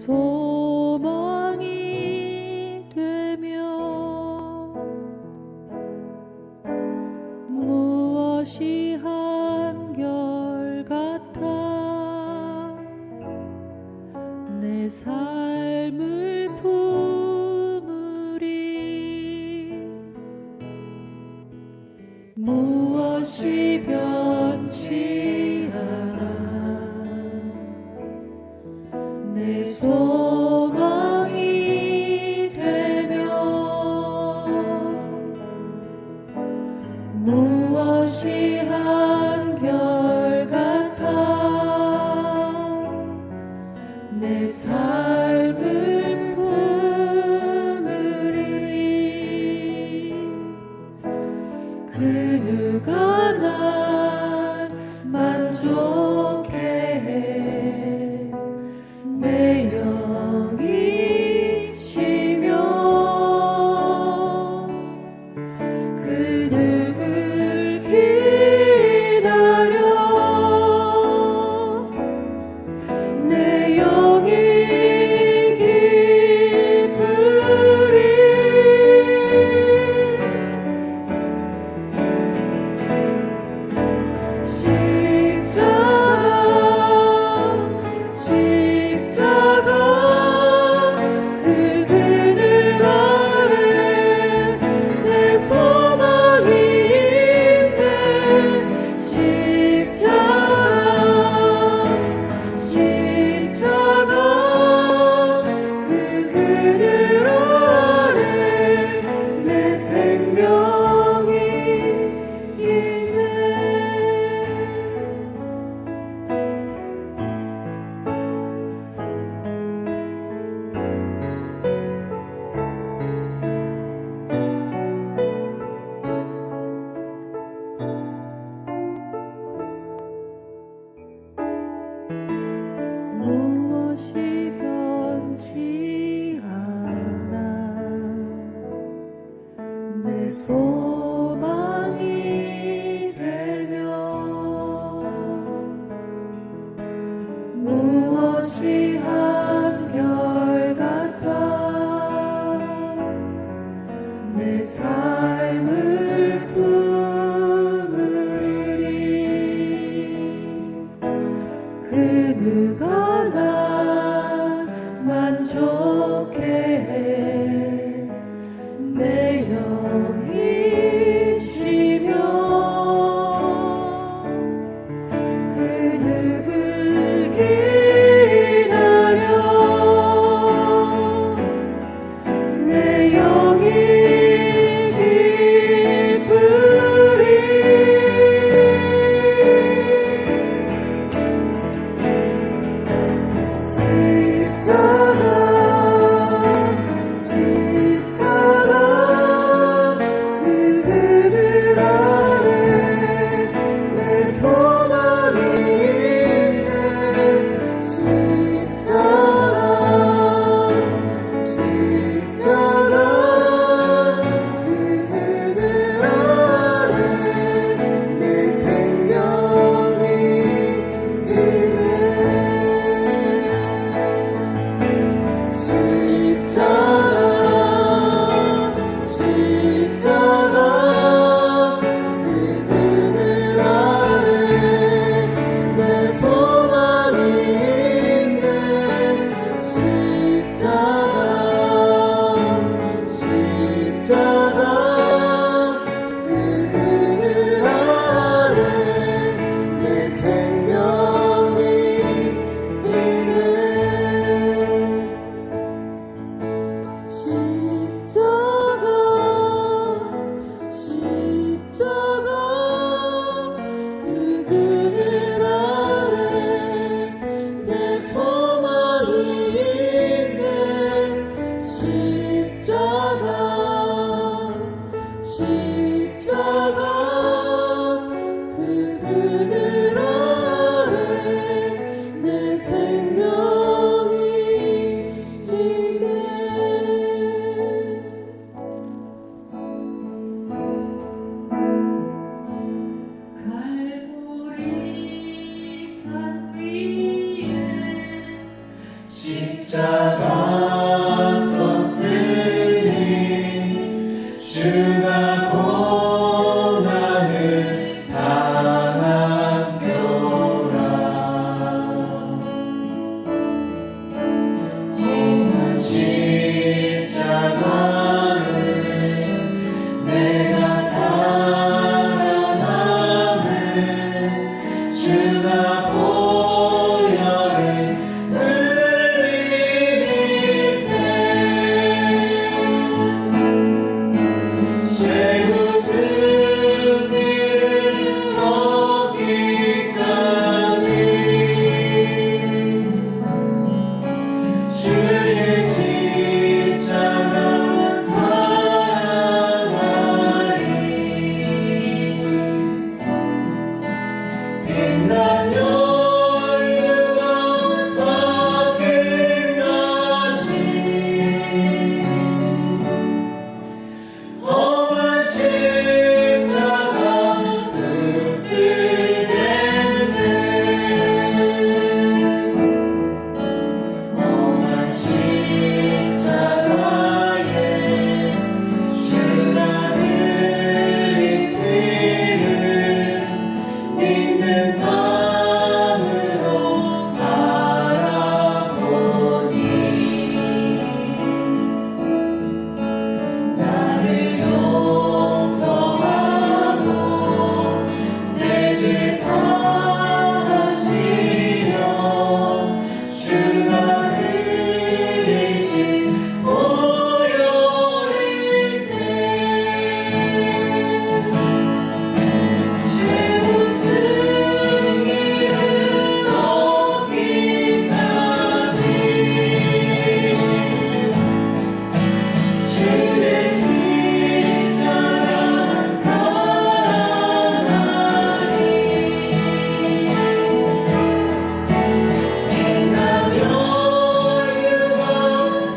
소망이 되며 무엇이 한결같아 내 삶을 품으리 무엇이 변치 않아 내 소망이 되며 무엇이 한결같아 내 삶을 품으리 그 누가 날 만족해 해 내 영이 쉬며 그 누굴 기다려 내 영이 기쁘리 무엇이 변치 않아 내 소망이 되며 무엇이 한결같아 내 삶을 품으리 그 누가 날 만족해 해 내 영이 쉬며 그 누굴 기다려 내 영이 기쁘리 십자가 섰으니 주가 고난을 당한표라. 험한 십자가를 내가 사랑하는 주가 보혈을 흘리세. 최후 승리를 얻기까지 주의 십자가 사랑하리. 빛난 연료가 닿기까지 험한 십자가 붙들겠네. 험한 십자가에 주가 흘린 피를 믿는 마음으로 바라보니 나를 용서하고 내 죄 사하시며 주가 흘리신 보혈이세. 최후 승리를 얻기까지 주의 십자가 사랑하리. 빛난 연료가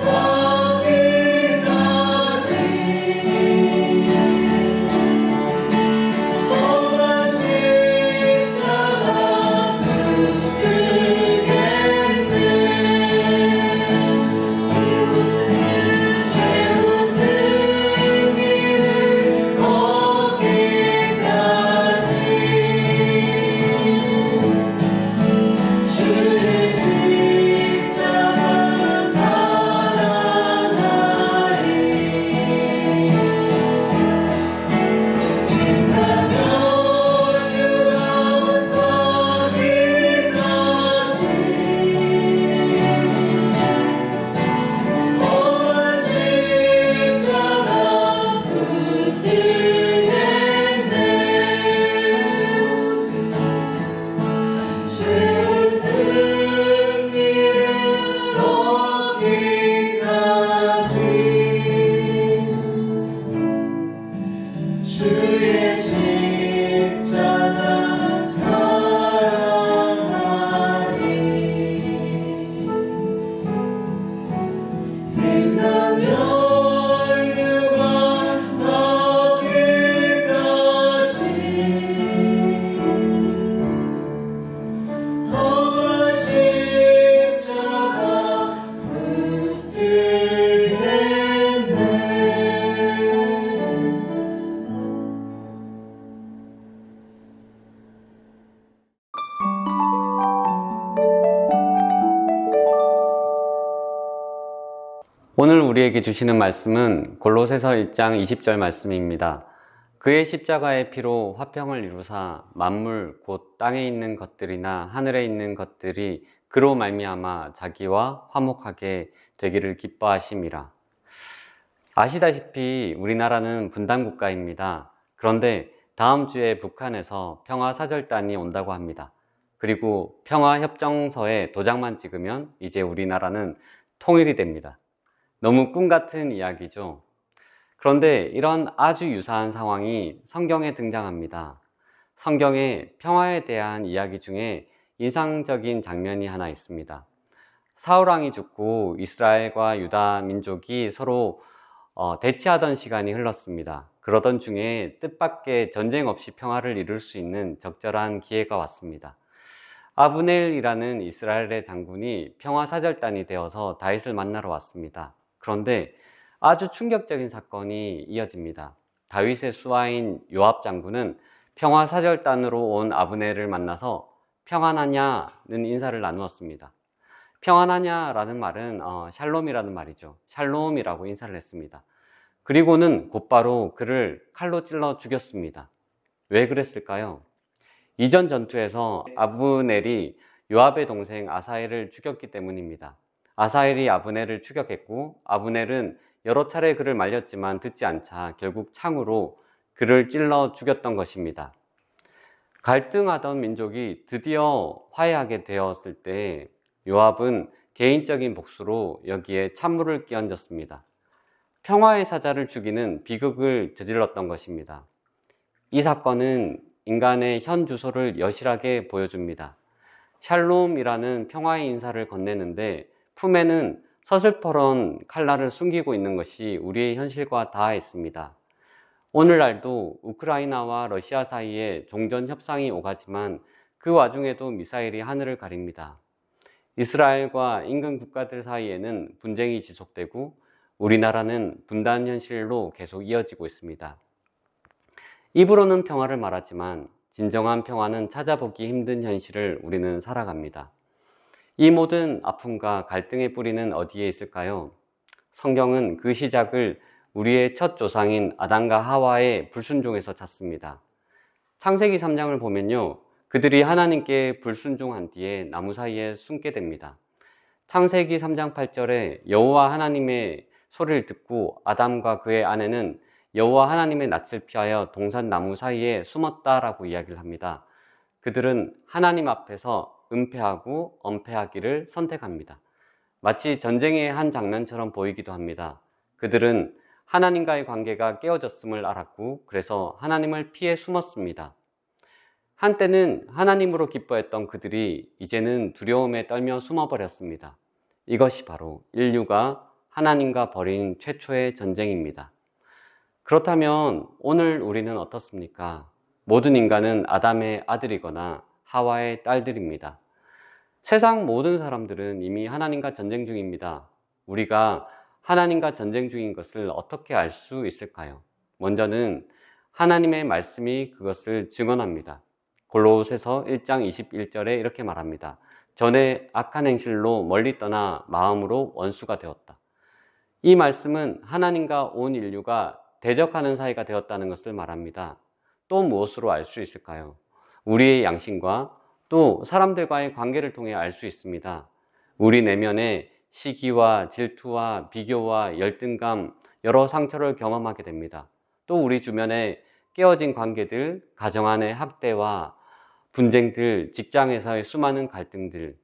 닿기까지 험한 십자가 붙들겠네. 최후 승리를 얻기까지 주의 십자가 사랑하리. 빛난 연료가 닿기까지 험한 십자가 붙들겠네. 최후 승리를 얻기까지 주의 십자가 사랑하리. 빛난 연료가 닿기까지 험한 십자가 붙들겠네. 오늘 우리에게 주시는 말씀은 골로새서 1장 20절 말씀입니다. 그의 십자가의 피로 화평을 이루사 만물 곧 땅에 있는 것들이나 하늘에 있는 것들이 그로 말미암아 자기와 화목하게 되기를 기뻐하심이라. 아시다시피 우리나라는 분단 국가입니다. 그런데 다음 주에 북한에서 평화사절단이 온다고 합니다. 그리고 평화협정서에 도장만 찍으면 이제 우리나라는 통일이 됩니다. 너무 꿈 같은 이야기죠. 그런데 이런 아주 유사한 상황이 성경에 등장합니다. 성경에 평화에 대한 이야기 중에 인상적인 장면이 하나 있습니다. 사울왕이 죽고 이스라엘과 유다 민족이 서로 대치하던 시간이 흘렀습니다. 그러던 중에 뜻밖의 전쟁 없이 평화를 이룰 수 있는 적절한 기회가 왔습니다. 아브넬이라는 이스라엘의 장군이 평화사절단이 되어서 다윗을 만나러 왔습니다. 그런데 아주 충격적인 사건이 이어집니다. 다윗의 수하인 요압 장군은 평화사절단으로 온 아브넬을 만나서 평안하냐는 인사를 나누었습니다. 평안하냐라는 말은 샬롬이라는 말이죠. 샬롬이라고 인사를 했습니다. 그리고는 곧바로 그를 칼로 찔러 죽였습니다. 왜 그랬을까요? 이전 전투에서 아브넬이 요압의 동생 아사헬을 죽였기 때문입니다. 아사헬이 아브넬을 추격했고 아브넬은 여러 차례 그를 말렸지만 듣지 않자 결국 창으로 그를 찔러 죽였던 것입니다. 갈등하던 민족이 드디어 화해하게 되었을 때 요압은 개인적인 복수로 여기에 찬물을 끼얹었습니다. 평화의 사자를 죽이는 비극을 저질렀던 것입니다. 이 사건은 인간의 현 주소를 여실하게 보여줍니다. 샬롬이라는 평화의 인사를 건네는데 품에는 서슬퍼런 칼날을 숨기고 있는 것이 우리의 현실과 닿아있습니다. 오늘날도 우크라이나와 러시아 사이에 종전 협상이 오가지만 그 와중에도 미사일이 하늘을 가립니다. 이스라엘과 인근 국가들 사이에는 분쟁이 지속되고 우리나라는 분단 현실로 계속 이어지고 있습니다. 입으로는 평화를 말하지만 진정한 평화는 찾아보기 힘든 현실을 우리는 살아갑니다. 이 모든 아픔과 갈등의 뿌리는 어디에 있을까요? 성경은 그 시작을 우리의 첫 조상인 아담과 하와의 불순종에서 찾습니다. 창세기 3장을 보면요, 그들이 하나님께 불순종한 뒤에 나무 사이에 숨게 됩니다. 창세기 3장 8절에 여호와 하나님의 소리를 듣고 아담과 그의 아내는 여호와 하나님의 낯을 피하여 동산 나무 사이에 숨었다라고 이야기를 합니다. 그들은 하나님 앞에서 은폐하고 엄폐하기를 선택합니다. 마치 전쟁의 한 장면처럼 보이기도 합니다. 그들은 하나님과의 관계가 깨어졌음을 알았고 그래서 하나님을 피해 숨었습니다. 한때는 하나님으로 기뻐했던 그들이 이제는 두려움에 떨며 숨어버렸습니다. 이것이 바로 인류가 하나님과 벌인 최초의 전쟁입니다. 그렇다면 오늘 우리는 어떻습니까? 모든 인간은 아담의 아들이거나 하와의 딸들입니다. 세상 모든 사람들은 이미 하나님과 전쟁 중입니다. 우리가 하나님과 전쟁 중인 것을 어떻게 알 수 있을까요? 먼저는 하나님의 말씀이 그것을 증언합니다. 골로새서 1장 21절에 이렇게 말합니다. 전에 악한 행실로 멀리 떠나 마음으로 원수가 되었다. 이 말씀은 하나님과 온 인류가 대적하는 사이가 되었다는 것을 말합니다. 또 무엇으로 알 수 있을까요? 우리의 양심과 또 사람들과의 관계를 통해 알 수 있습니다. 우리 내면에 시기와 질투와 비교와 열등감, 여러 상처를 경험하게 됩니다. 또 우리 주변에 깨어진 관계들, 가정 안의 학대와 분쟁들, 직장에서의 수많은 갈등들,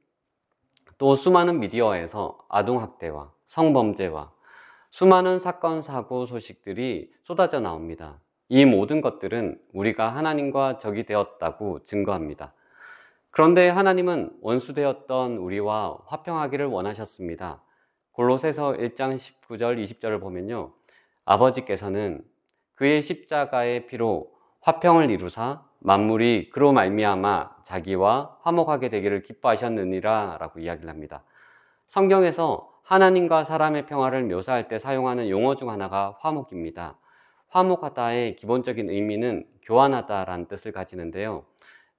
또 수많은 미디어에서 아동학대와 성범죄와 수많은 사건, 사고 소식들이 쏟아져 나옵니다. 이 모든 것들은 우리가 하나님과 적이 되었다고 증거합니다. 그런데 하나님은 원수되었던 우리와 화평하기를 원하셨습니다. 골로새서 1장 19절 20절을 보면요, 아버지께서는 그의 십자가의 피로 화평을 이루사 만물이 그로 말미암아 자기와 화목하게 되기를 기뻐하셨느니라 라고 이야기를 합니다. 성경에서 하나님과 사람의 평화를 묘사할 때 사용하는 용어 중 하나가 화목입니다. 화목하다의 기본적인 의미는 교환하다라는 뜻을 가지는데요.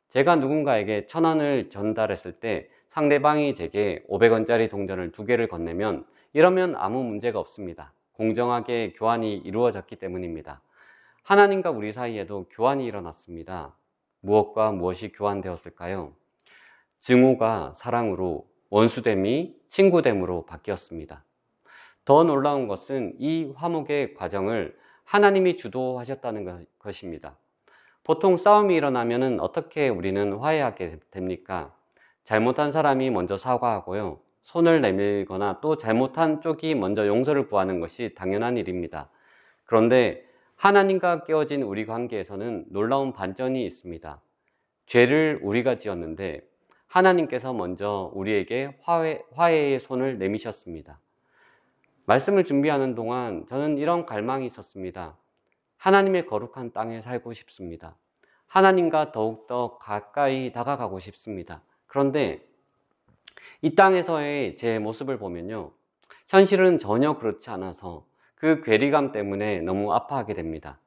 제가 누군가에게 1,000원을 전달했을 때 상대방이 제게 500원짜리 동전을 2개를 건네면 이러면 아무 문제가 없습니다. 공정하게 교환이 이루어졌기 때문입니다. 하나님과 우리 사이에도 교환이 일어났습니다. 무엇과 무엇이 교환되었을까요? 증오가 사랑으로, 원수됨이 친구됨으로 바뀌었습니다. 더 놀라운 것은 이 화목의 과정을 하나님이 주도하셨다는 것입니다. 보통 싸움이 일어나면 어떻게 우리는 화해하게 됩니까? 잘못한 사람이 먼저 사과하고요, 손을 내밀거나 또 잘못한 쪽이 먼저 용서를 구하는 것이 당연한 일입니다. 그런데 하나님과 깨어진 우리 관계에서는 놀라운 반전이 있습니다. 죄를 우리가 지었는데 하나님께서 먼저 우리에게 화해의 손을 내미셨습니다. 말씀을 준비하는 동안 저는 이런 갈망이 있었습니다. 하나님의 거룩한 땅에 살고 싶습니다. 하나님과 더욱더 가까이 다가가고 싶습니다. 그런데 이 땅에서의 제 모습을 보면요, 현실은 전혀 그렇지 않아서 그 괴리감 때문에 너무 아파하게 됩니다.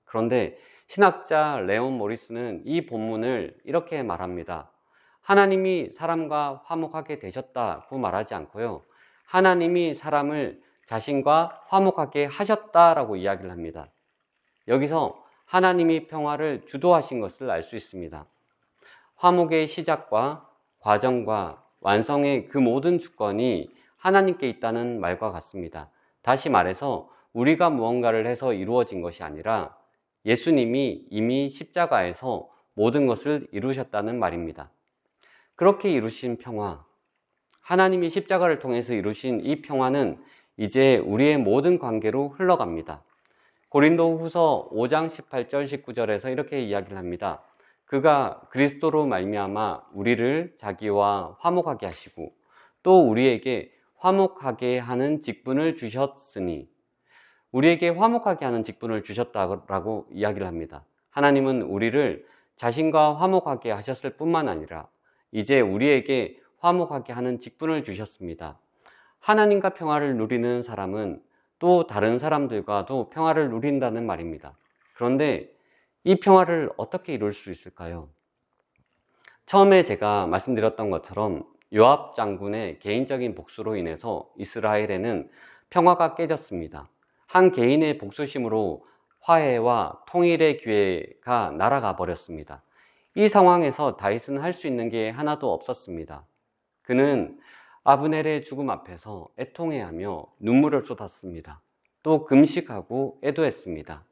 그런데 신학자 레온 모리스는 이 본문을 이렇게 말합니다. 하나님이 사람과 화목하게 되셨다고 말하지 않고요, 하나님이 사람을 자신과 화목하게 하셨다라고 이야기를 합니다. 여기서 하나님이 평화를 주도하신 것을 알 수 있습니다. 화목의 시작과 과정과 완성의 그 모든 주권이 하나님께 있다는 말과 같습니다. 다시 말해서 우리가 무언가를 해서 이루어진 것이 아니라 예수님이 이미 십자가에서 모든 것을 이루셨다는 말입니다. 그렇게 이루신 평화, 하나님이 십자가를 통해서 이루신 이 평화는 이제 우리의 모든 관계로 흘러갑니다. 고린도 후서 5장 18절 19절에서 이렇게 이야기를 합니다. 그가 그리스도로 말미암아 우리를 자기와 화목하게 하시고 또 우리에게 화목하게 하는 직분을 주셨으니, 우리에게 화목하게 하는 직분을 주셨다고 이야기를 합니다. 하나님은 우리를 자신과 화목하게 하셨을 뿐만 아니라 이제 우리에게 화목하게 하는 직분을 주셨습니다. 하나님과 평화를 누리는 사람은 또 다른 사람들과도 평화를 누린다는 말입니다. 그런데 이 평화를 어떻게 이룰 수 있을까요? 처음에 제가 말씀드렸던 것처럼 요압 장군의 개인적인 복수로 인해서 이스라엘에는 평화가 깨졌습니다. 한 개인의 복수심으로 화해와 통일의 기회가 날아가 버렸습니다. 이 상황에서 다윗은 할 수 있는 게 하나도 없었습니다. 그는 아브넬의 죽음 앞에서 애통해하며 눈물을 쏟았습니다. 또 금식하고 애도했습니다.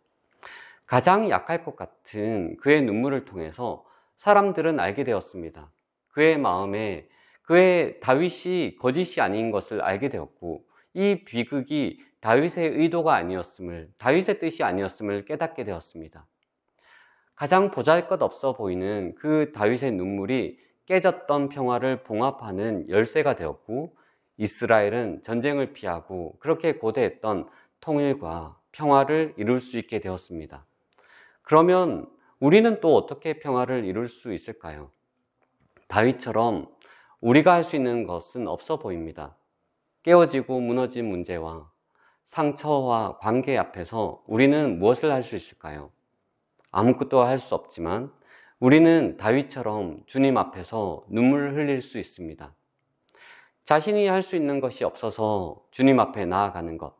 가장 약할 것 같은 그의 눈물을 통해서 사람들은 알게 되었습니다. 그의 마음에 그의 다윗이 거짓이 아닌 것을 알게 되었고, 이 비극이 다윗의 의도가 아니었음을, 다윗의 뜻이 아니었음을 깨닫게 되었습니다. 가장 보잘것없어 보이는 그 다윗의 눈물이 깨졌던 평화를 봉합하는 열쇠가 되었고, 이스라엘은 전쟁을 피하고 그렇게 고대했던 통일과 평화를 이룰 수 있게 되었습니다. 그러면 우리는 또 어떻게 평화를 이룰 수 있을까요? 다윗처럼 우리가 할 수 있는 것은 없어 보입니다. 깨어지고 무너진 문제와 상처와 관계 앞에서 우리는 무엇을 할 수 있을까요? 아무것도 할 수 없지만 우리는 다윗처럼 주님 앞에서 눈물을 흘릴 수 있습니다. 자신이 할 수 있는 것이 없어서 주님 앞에 나아가는 것,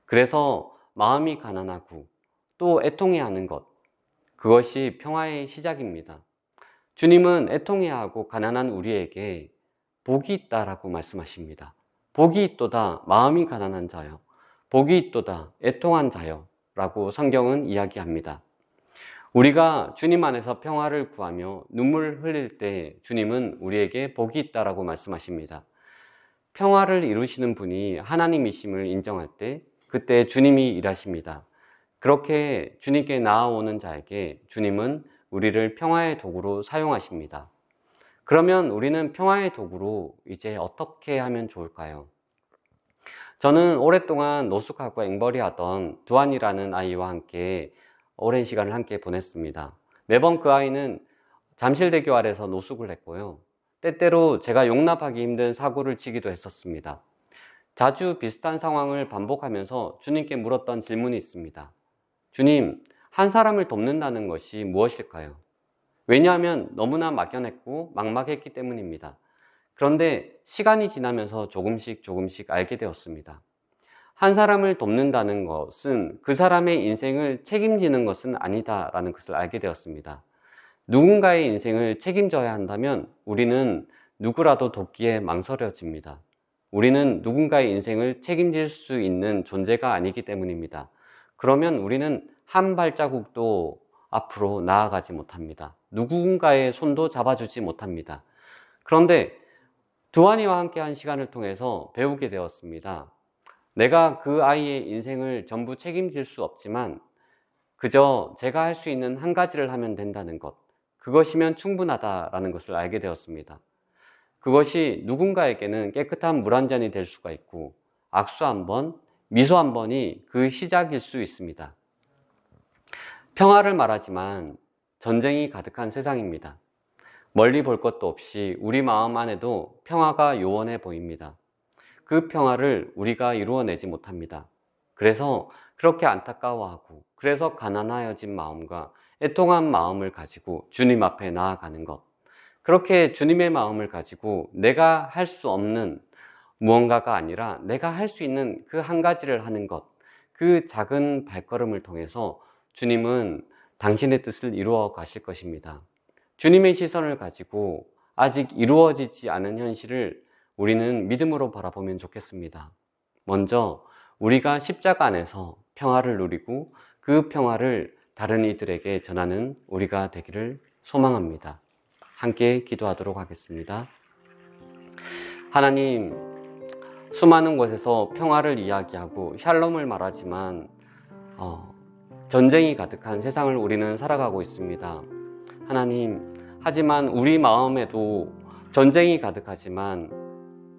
그래서 마음이 가난하고 또 애통해하는 것, 그것이 평화의 시작입니다. 주님은 애통해하고 가난한 우리에게 복이 있다라고 말씀하십니다. 복이 있도다 마음이 가난한 자여, 복이 있도다 애통한 자여 라고 성경은 이야기합니다. 우리가 주님 안에서 평화를 구하며 눈물을 흘릴 때 주님은 우리에게 복이 있다라고 말씀하십니다. 평화를 이루시는 분이 하나님이심을 인정할 때 그때 주님이 일하십니다. 그렇게 주님께 나아오는 자에게 주님은 우리를 평화의 도구로 사용하십니다. 그러면 우리는 평화의 도구로 이제 어떻게 하면 좋을까요? 저는 오랫동안 노숙하고 앵벌이 하던 두안이라는 아이와 함께 오랜 시간을 함께 보냈습니다. 매번 그 아이는 잠실대교 아래서 노숙을 했고요. 때때로 제가 용납하기 힘든 사고를 치기도 했었습니다. 자주 비슷한 상황을 반복하면서 주님께 물었던 질문이 있습니다. 주님, 한 사람을 돕는다는 것이 무엇일까요? 왜냐하면 너무나 막연했고 막막했기 때문입니다. 그런데 시간이 지나면서 조금씩 알게 되었습니다. 한 사람을 돕는다는 것은 그 사람의 인생을 책임지는 것은 아니다라는 것을 알게 되었습니다. 누군가의 인생을 책임져야 한다면 우리는 누구라도 돕기에 망설여집니다. 우리는 누군가의 인생을 책임질 수 있는 존재가 아니기 때문입니다. 그러면 우리는 한 발자국도 앞으로 나아가지 못합니다. 누군가의 손도 잡아주지 못합니다. 그런데 두안이와 함께 한 시간을 통해서 배우게 되었습니다. 내가 그 아이의 인생을 전부 책임질 수 없지만 그저 제가 할 수 있는 한 가지를 하면 된다는 것, 그것이면 충분하다라는 것을 알게 되었습니다. 그것이 누군가에게는 깨끗한 물 한 잔이 될 수가 있고 악수 한 번, 미소 한 번이 그 시작일 수 있습니다. 평화를 말하지만 전쟁이 가득한 세상입니다. 멀리 볼 것도 없이 우리 마음 안에도 평화가 요원해 보입니다. 그 평화를 우리가 이루어내지 못합니다. 그래서 그렇게 안타까워하고, 그래서 가난하여진 마음과 애통한 마음을 가지고 주님 앞에 나아가는 것, 그렇게 주님의 마음을 가지고 내가 할 수 없는 무언가가 아니라 내가 할 수 있는 그 한 가지를 하는 것, 그 작은 발걸음을 통해서 주님은 당신의 뜻을 이루어 가실 것입니다. 주님의 시선을 가지고 아직 이루어지지 않은 현실을 우리는 믿음으로 바라보면 좋겠습니다. 먼저 우리가 십자가 안에서 평화를 누리고 그 평화를 다른 이들에게 전하는 우리가 되기를 소망합니다. 함께 기도하도록 하겠습니다. 하나님, 수많은 곳에서 평화를 이야기하고 샬롬을 말하지만 전쟁이 가득한 세상을 우리는 살아가고 있습니다. 하나님, 하지만 우리 마음에도 전쟁이 가득하지만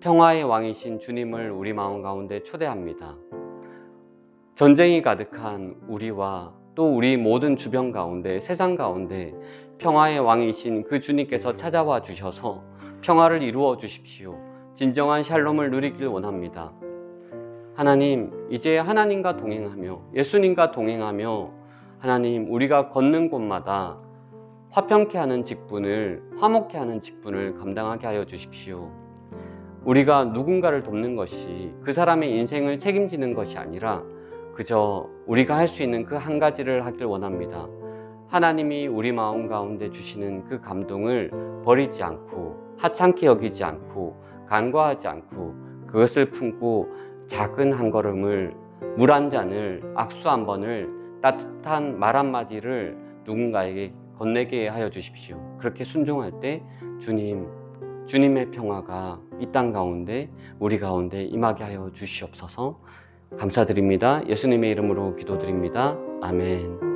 평화의 왕이신 주님을 우리 마음 가운데 초대합니다. 전쟁이 가득한 우리와 또 우리 모든 주변 가운데, 세상 가운데 평화의 왕이신 그 주님께서 찾아와 주셔서 평화를 이루어 주십시오. 진정한 샬롬을 누리길 원합니다. 하나님, 이제 하나님과 동행하며 예수님과 동행하며 하나님, 우리가 걷는 곳마다 화평케 하는 직분을, 화목케 하는 직분을 감당하게 하여 주십시오. 우리가 누군가를 돕는 것이 그 사람의 인생을 책임지는 것이 아니라 그저 우리가 할 수 있는 그 한 가지를 하길 원합니다. 하나님이 우리 마음 가운데 주시는 그 감동을 버리지 않고, 하찮게 여기지 않고, 간과하지 않고, 그것을 품고 작은 한 걸음을, 물 한 잔을, 악수 한 번을, 따뜻한 말 한마디를 누군가에게 건네게 하여 주십시오. 그렇게 순종할 때 주님의 평화가 이 땅 가운데, 우리 가운데 임하게 하여 주시옵소서. 감사드립니다. 예수님의 이름으로 기도드립니다. 아멘.